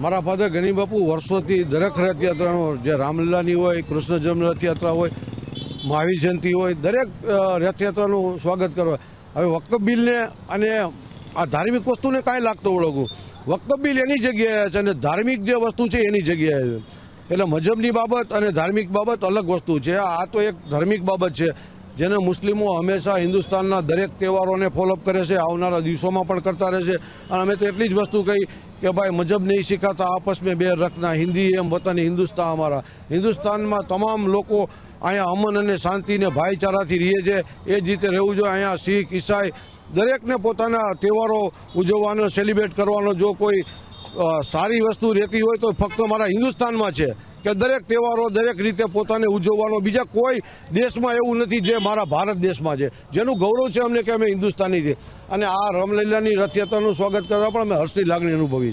મારા ફાધર ગની બાપુ વર્ષોથી દરેક રથયાત્રાનો જે રામલીલાની હોય, કૃષ્ણ જન્મ રથયાત્રા હોય, મહાવીર જયંતિ હોય, દરેક રથયાત્રાનું સ્વાગત કરવા. હવે વક્ફ બિલને અને આ ધાર્મિક વસ્તુને કાંઈ લાગતો ઓળખવું. વક્ફ બિલ એની જગ્યાએ છે અને ધાર્મિક જે વસ્તુ છે એની જગ્યાએ છે. એટલે મજહબની બાબત અને ધાર્મિક બાબત અલગ વસ્તુ છે. આ તો એક ધાર્મિક બાબત છે જેને મુસ્લિમો હંમેશા હિન્દુસ્તાનના દરેક તહેવારોને ફોલોઅપ કરે છે, આવનારા દિવસોમાં પણ કરતા રહેશે. અને અમે તો એટલી જ વસ્તુ કહી કે ભાઈ મજહબ નહીં સિખાતા આપસ મેં બેર રખના, હિન્દી એમ વતન હિન્દુસ્તાન અમારા. હિન્દુસ્તાનમાં તમામ લોકો અહીંયા અમન અને શાંતિને ભાઈચારાથી રહે છે. એ જ રીતે રહેવું જોઈએ. અહીંયા શીખ, ઈસાઈ દરેકને પોતાના તહેવારો ઉજવવાનો, સેલિબ્રેટ કરવાનો જો કોઈ સારી વસ્તુ રહેતી હોય તો ફક્ત મારા હિન્દુસ્તાનમાં છે કે દરેક તહેવારો દરેક રીતે પોતાને ઉજવવાનો. બીજા કોઈ દેશમાં એવું નથી જે મારા ભારત દેશમાં છે, જેનું ગૌરવ છે અમને કે અમે હિન્દુસ્તાની છે. અને આ રામલીલાની રથયાત્રાનું સ્વાગત કરવા પણ અમે હર્ષની લાગણી અનુભવી છે.